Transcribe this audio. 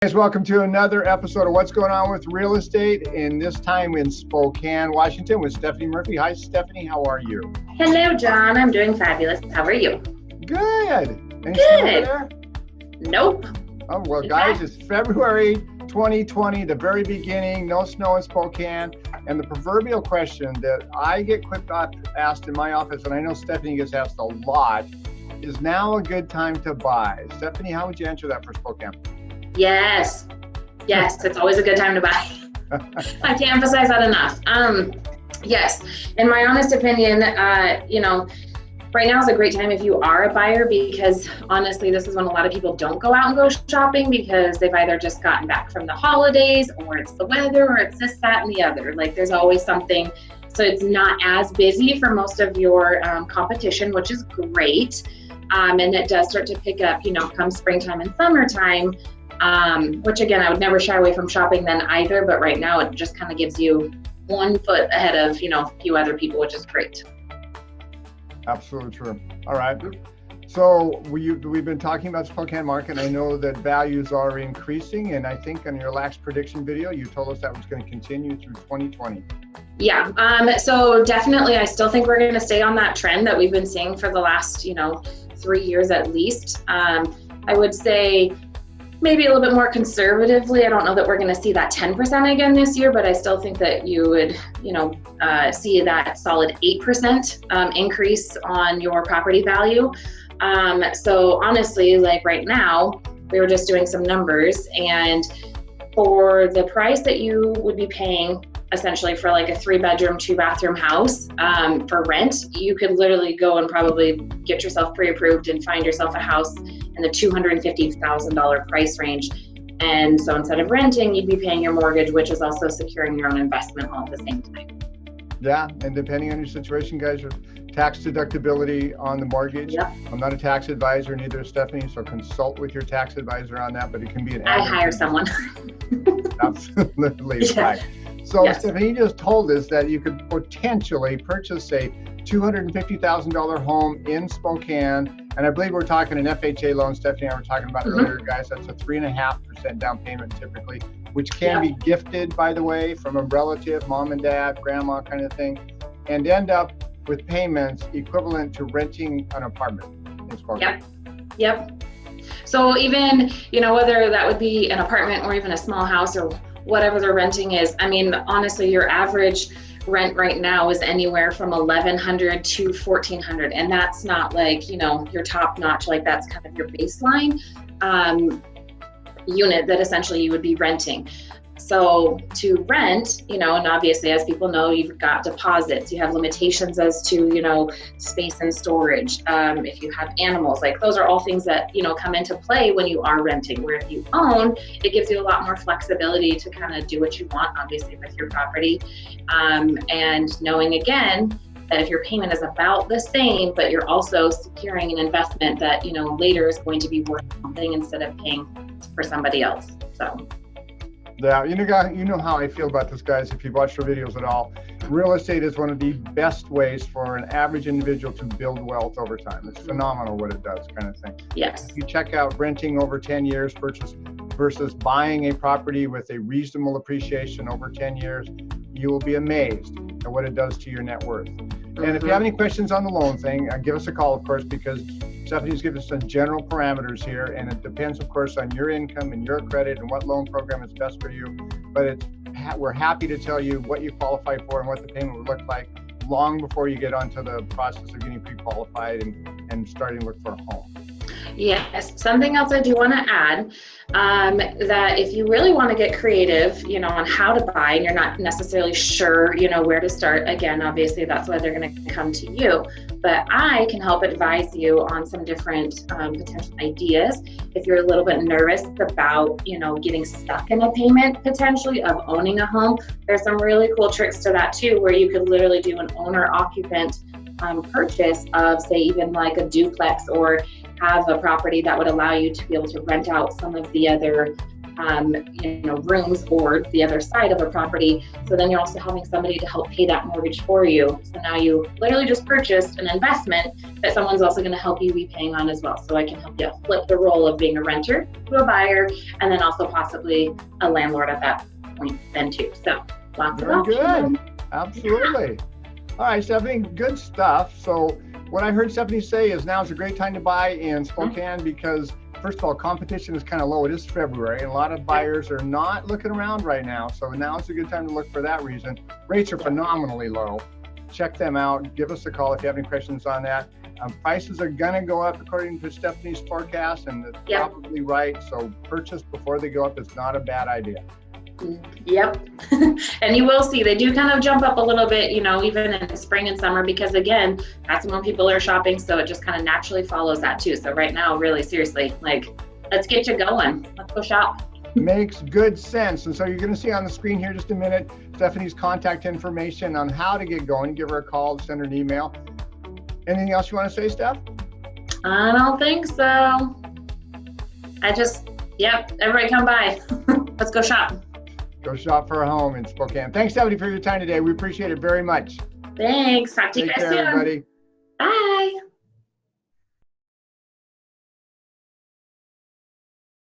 Guys, welcome to another episode of What's Going On with Real Estate, and this time in Spokane, Washington with Steffani Murphy. Hi, Steffani. How are you? Hello, John. I'm doing fabulous. How are you? Good. Any snow over there? Nope. Oh, well, guys, it's February 2020, the very beginning. No snow in Spokane. And the proverbial question that I get asked in my office, and I know Steffani gets asked a lot, is now a good time to buy? Steffani, how would you answer that for Spokane? Yes, it's always a good time to buy. I can't emphasize that enough. Yes, in my honest opinion, right now is a great time if you are a buyer, because honestly, this is when a lot of people don't go out and go shopping because they've either just gotten back from the holidays, or it's the weather, or it's this, that, and the other. Like, there's always something. So it's not as busy for most of your competition, which is great. And it does start to pick up, come springtime and summertime. Which again, I would never shy away from shopping then either, but right now it just kind of gives you 1 foot ahead of, a few other people, which is great. Absolutely true. All right. So we've been talking about Spokane market. I know that values are increasing, and I think in your last prediction video, you told us that was going to continue through 2020. Yeah. So definitely, I still think we're going to stay on that trend that we've been seeing for the last, 3 years at least. I would say maybe a little bit more conservatively. I don't know that we're going to see that 10% again this year, but I still think that you would, see that solid 8% increase on your property value. So honestly, like right now, we were just doing some numbers, and for the price that you would be paying essentially for like a 3-bedroom, 2-bathroom house for rent, you could literally go and probably get yourself pre-approved and find yourself a house in the $250,000 price range. And so instead of renting, you'd be paying your mortgage, which is also securing your own investment all at the same time. Yeah, and depending on your situation, guys, your tax deductibility on the mortgage. Yep. I'm not a tax advisor, neither is Steffani, so consult with your tax advisor on that, but it can be an I hire someone. Absolutely. Yeah. Right. So Yes. Steffani just told us that you could potentially purchase a $250,000 home in Spokane, and I believe we're talking an FHA loan. Steffani and I were talking about earlier, guys. That's a 3.5% down payment typically, which can be gifted, by the way, from a relative, mom and dad, grandma kind of thing, and end up with payments equivalent to renting an apartment in Spokane. Yep. So even, whether that would be an apartment or even a small house or whatever the renting is, I mean, honestly, your average rent right now is anywhere from $1,100 to $1,400. And that's not like, your top notch, like that's kind of your baseline unit that essentially you would be renting. So to rent, and obviously, as people know, you've got deposits, you have limitations as to, space and storage. If you have animals, like those are all things that, come into play when you are renting, where if you own, it gives you a lot more flexibility to kind of do what you want, obviously, with your property. And knowing again, that if your payment is about the same, but you're also securing an investment that, later is going to be worth something instead of paying for somebody else. So. Yeah, you know how I feel about this, guys, if you've watched our videos at all. Real estate is one of the best ways for an average individual to build wealth over time. It's phenomenal what it does, kind of thing. Yes. If you check out renting over 10 years versus buying a property with a reasonable appreciation over 10 years, you will be amazed at what it does to your net worth. And if you have any questions on the loan thing, give us a call, of course, because Steffani's given us some general parameters here, and it depends, of course, on your income and your credit and what loan program is best for you. But we're happy to tell you what you qualify for and what the payment would look like long before you get onto the process of getting pre-qualified and starting to look for a home. Yes. Something else I do want to add, that if you really want to get creative, on how to buy, and you're not necessarily sure, where to start, again, obviously that's why they're going to come to you. But I can help advise you on some different potential ideas. If you're a little bit nervous about, getting stuck in a payment potentially of owning a home, there's some really cool tricks to that too, where you could literally do an owner-occupant purchase of, say, even like a duplex, or have a property that would allow you to be able to rent out some of the other rooms or the other side of a property. So then you're also having somebody to help pay that mortgage for you. So now you literally just purchased an investment that someone's also going to help you be paying on as well. So I can help you flip the role of being a renter to a buyer, and then also possibly a landlord at that point then too. So lots of options. Very good. Absolutely. All right, Stephanie, good stuff. So what I heard Stephanie say is now is a great time to buy in Spokane because, first of all, competition is kind of low. It is February, and a lot of buyers are not looking around right now. So now is a good time to look for that reason. Rates are phenomenally low. Check them out. Give us a call if you have any questions on that. Prices are going to go up according to Stephanie's forecast, and it's probably right. So purchase before they go up is not a bad idea. Yep. And you will see they do kind of jump up a little bit, even in spring and summer, because again, that's when people are shopping. So it just kind of naturally follows that too. So right now, really seriously, let's get you going. Let's go shop. Makes good sense. And so you're going to see on the screen here just a minute, Stephanie's contact information on how to get going. Give her a call, send her an email. Anything else you want to say, Steph? I don't think so. Everybody come by. Let's go shop. Go shop for a home in Spokane. Thanks, Stephanie, for your time today. We appreciate it very much. Thanks. Talk to you guys soon. Take care, everybody. Bye.